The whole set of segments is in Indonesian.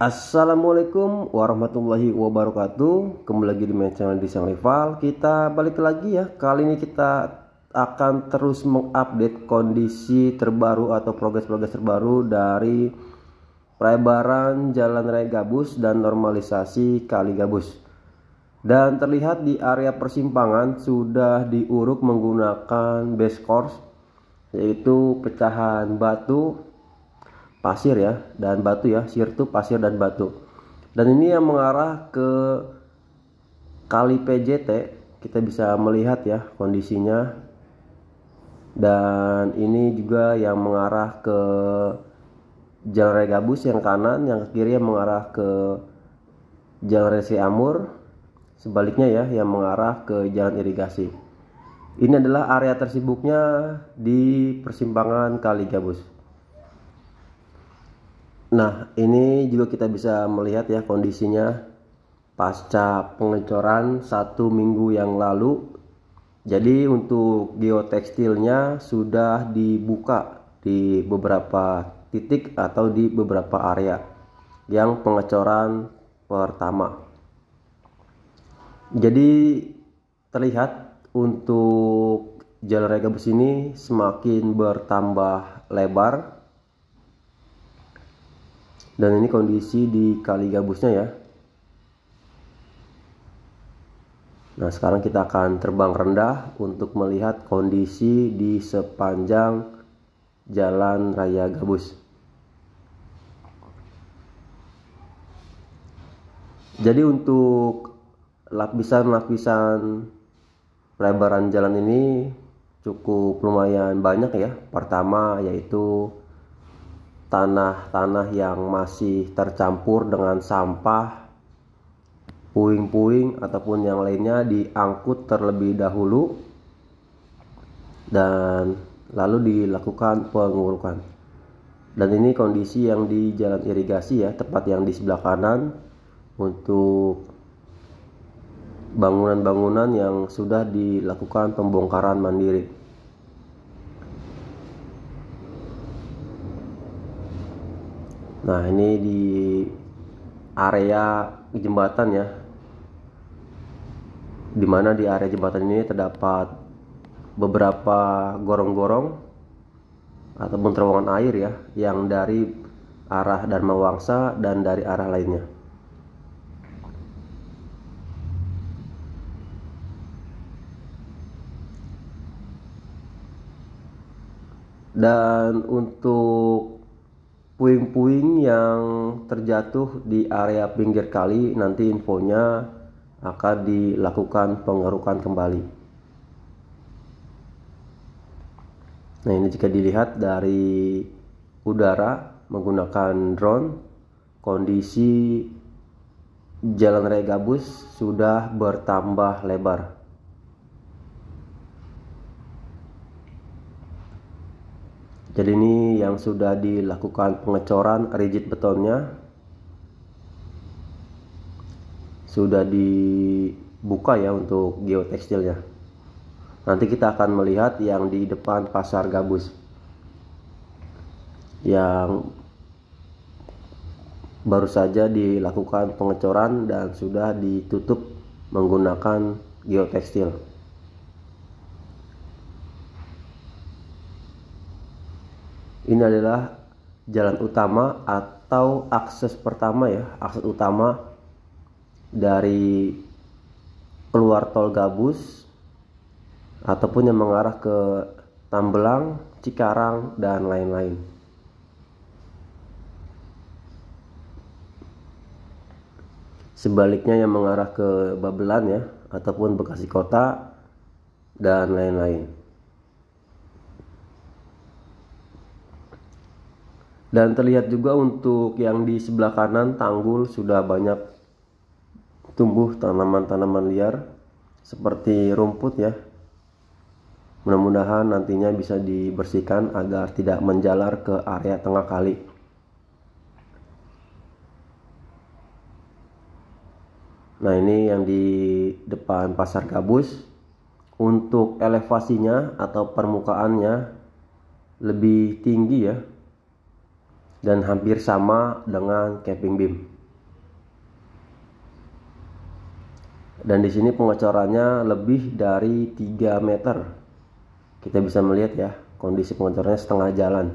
Assalamualaikum warahmatullahi wabarakatuh. Kembali lagi di channel Desain Rival. Kita balik lagi ya. Kali ini kita akan terus mengupdate kondisi terbaru atau progres-progres terbaru dari pelebaran Jalan Raya Gabus dan normalisasi Kali Gabus. Dan terlihat di area persimpangan sudah diuruk menggunakan base course, yaitu pecahan batu, pasir ya, dan batu ya, sirtu, pasir dan batu. Dan ini yang mengarah ke Kali PJT, kita bisa melihat ya kondisinya. Dan ini juga yang mengarah ke Jalan Raya Gabus yang kanan, yang kiri yang mengarah ke Jalan Raya Ciamur, sebaliknya ya yang mengarah ke jalan irigasi. Ini adalah area tersibuknya di persimpangan Kali Gabus. Nah, ini juga kita bisa melihat ya kondisinya pasca pengecoran 1 minggu yang lalu. Jadi untuk geotekstilnya sudah dibuka di beberapa titik atau di beberapa area yang pengecoran pertama. Jadi terlihat untuk Jalan Raya Gabus ini semakin bertambah lebar. Dan ini kondisi di Kali Gabusnya ya. Nah, sekarang kita akan terbang rendah untuk melihat kondisi di sepanjang Jalan Raya Gabus. Jadi untuk lapisan-lapisan pelebaran jalan ini cukup lumayan banyak ya. Pertama yaitu tanah-tanah yang masih tercampur dengan sampah, puing-puing ataupun yang lainnya diangkut terlebih dahulu dan lalu dilakukan pengurukan. Dan ini kondisi yang di jalan irigasi ya, tepat yang di sebelah kanan untuk bangunan-bangunan yang sudah dilakukan pembongkaran mandiri. Nah, ini di area jembatan ya, dimana di area jembatan ini terdapat beberapa gorong-gorong ataupun terowongan air ya, yang dari arah Dharma Wangsa dan dari arah lainnya. Dan untuk puing-puing yang terjatuh di area pinggir kali, nanti infonya akan dilakukan pengerukan kembali. Nah, ini jika dilihat dari udara menggunakan drone, kondisi Jalan Raya Gabus sudah bertambah lebar. Jadi ini yang sudah dilakukan pengecoran rigid betonnya, sudah dibuka ya untuk geotekstilnya. Nanti kita akan melihat yang di depan Pasar Gabus yang baru saja dilakukan pengecoran dan sudah ditutup menggunakan geotekstil. Ini adalah jalan utama atau akses pertama ya, akses utama dari keluar tol Gabus ataupun yang mengarah ke Tambelang, Cikarang dan lain-lain. Sebaliknya yang mengarah ke Babelan ya, ataupun Bekasi Kota dan lain-lain. Dan terlihat juga untuk yang di sebelah kanan tanggul sudah banyak tumbuh tanaman-tanaman liar seperti rumput ya. Mudah-mudahan nantinya bisa dibersihkan agar tidak menjalar ke area tengah kali. Nah, ini yang di depan Pasar Gabus. Untuk elevasinya atau permukaannya lebih tinggi ya, dan hampir sama dengan camping beam. Dan di sini pengecorannya lebih dari 3 meter. Kita bisa melihat ya, kondisi pengecorannya setengah jalan.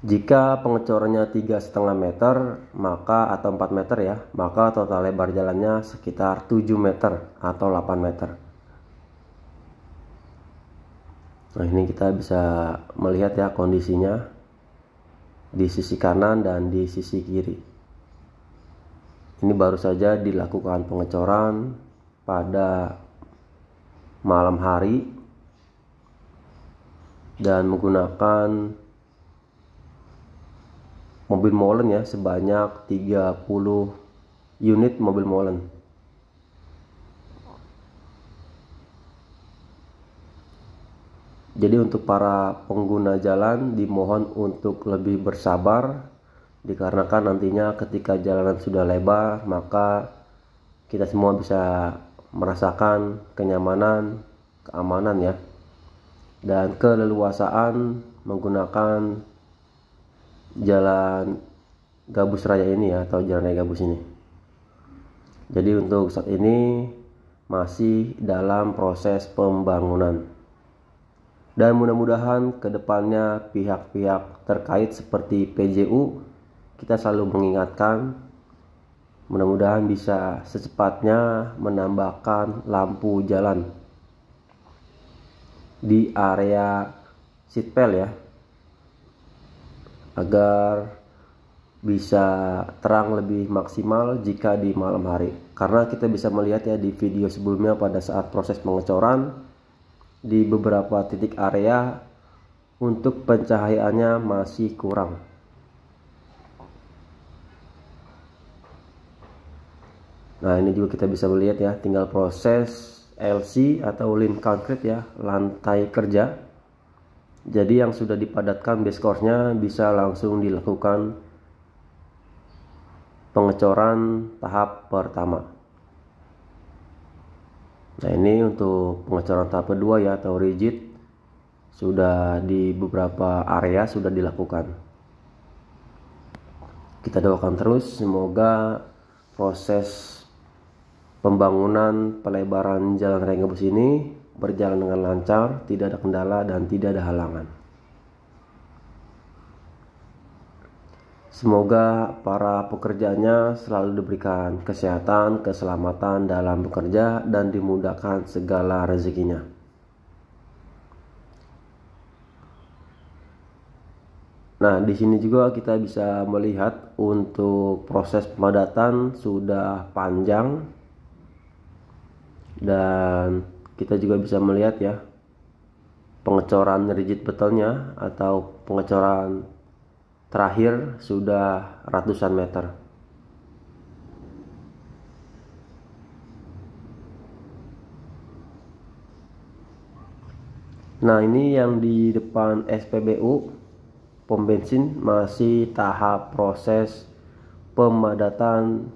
Jika pengecorannya 3,5 meter atau 4 meter ya, maka total lebar jalannya sekitar 7 meter atau 8 meter. Nah, ini kita bisa melihat ya kondisinya di sisi kanan dan di sisi kiri. Ini baru saja dilakukan pengecoran pada malam hari dan menggunakan mobil molen ya, sebanyak 30 unit mobil molen. Jadi untuk para pengguna jalan dimohon untuk lebih bersabar, dikarenakan nantinya ketika jalanan sudah lebar, maka kita semua bisa merasakan kenyamanan, keamanan ya, dan keleluasaan menggunakan jalan gabus raya ini ya, atau jalan raya gabus ini. Jadi untuk saat ini masih dalam proses pembangunan, dan mudah-mudahan kedepannya pihak-pihak terkait seperti PJU, kita selalu mengingatkan, mudah-mudahan bisa secepatnya menambahkan lampu jalan di area sitpel ya, agar bisa terang lebih maksimal jika di malam hari. Karena kita bisa melihat ya di video sebelumnya, pada saat proses pengecoran di beberapa titik area untuk pencahayaannya masih kurang. Nah, ini juga kita bisa melihat ya, tinggal proses LC atau line concrete ya, lantai kerja. Jadi yang sudah dipadatkan base course-nya bisa langsung dilakukan pengecoran tahap pertama. Nah, ini untuk pengecoran tahap kedua ya, atau rigid, sudah di beberapa area sudah dilakukan. Kita doakan terus semoga proses pembangunan pelebaran jalan raya gabus ini berjalan dengan lancar, tidak ada kendala dan tidak ada halangan. Semoga para pekerjanya selalu diberikan kesehatan, keselamatan dalam bekerja, dan dimudahkan segala rezekinya. Nah, di sini juga kita bisa melihat untuk proses pemadatan sudah panjang, dan kita juga bisa melihat ya pengecoran rigid betonnya atau pengecoran terakhir sudah ratusan meter. Nah, ini yang di depan SPBU pom bensin masih tahap proses pemadatan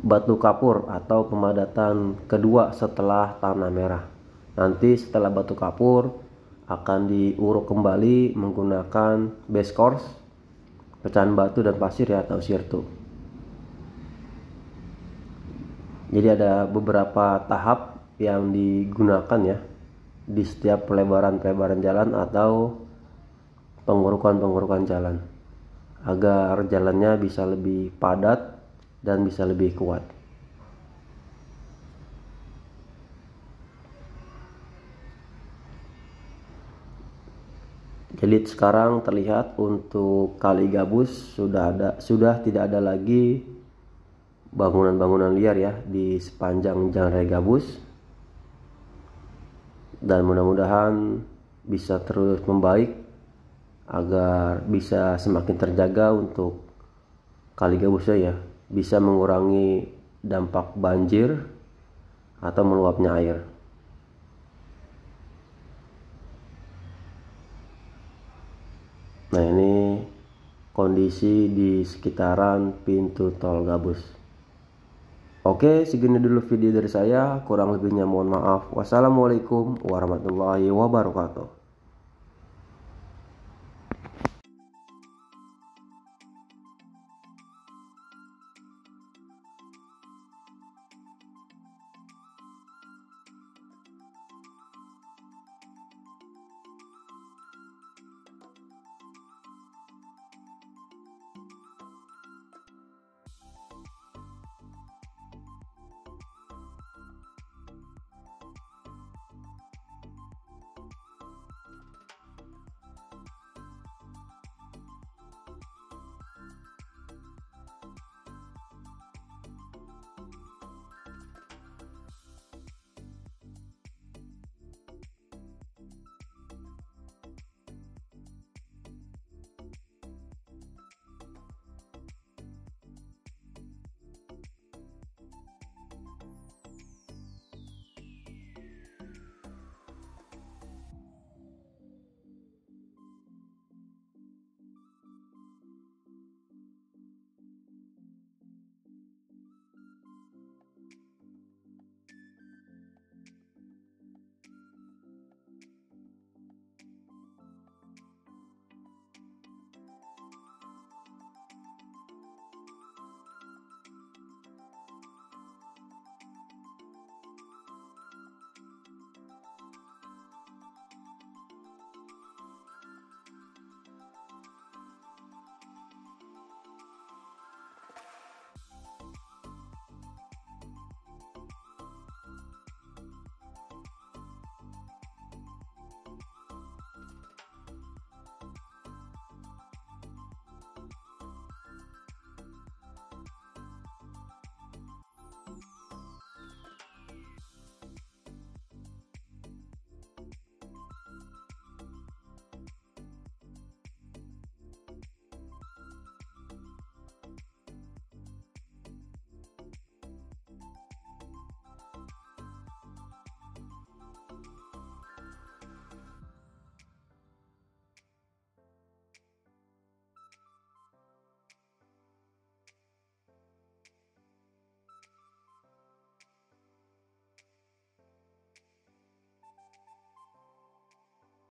batu kapur atau pemadatan kedua setelah tanah merah. Nanti setelah batu kapur akan diuruk kembali menggunakan base course, pecahan batu dan pasir ya, atau sirtu. Jadi ada beberapa tahap yang digunakan ya di setiap pelebaran jalan atau pengurukan jalan, agar jalannya bisa lebih padat dan bisa lebih kuat. Jadi sekarang terlihat untuk kali gabus sudah tidak ada lagi bangunan-bangunan liar ya di sepanjang jalan raya gabus, dan mudah-mudahan bisa terus membaik agar bisa semakin terjaga untuk kali gabusnya ya, bisa mengurangi dampak banjir atau meluapnya air. Nah, ini kondisi di sekitaran pintu tol Gabus. Oke, segini dulu video dari saya, kurang lebihnya mohon maaf. Wassalamualaikum warahmatullahi wabarakatuh.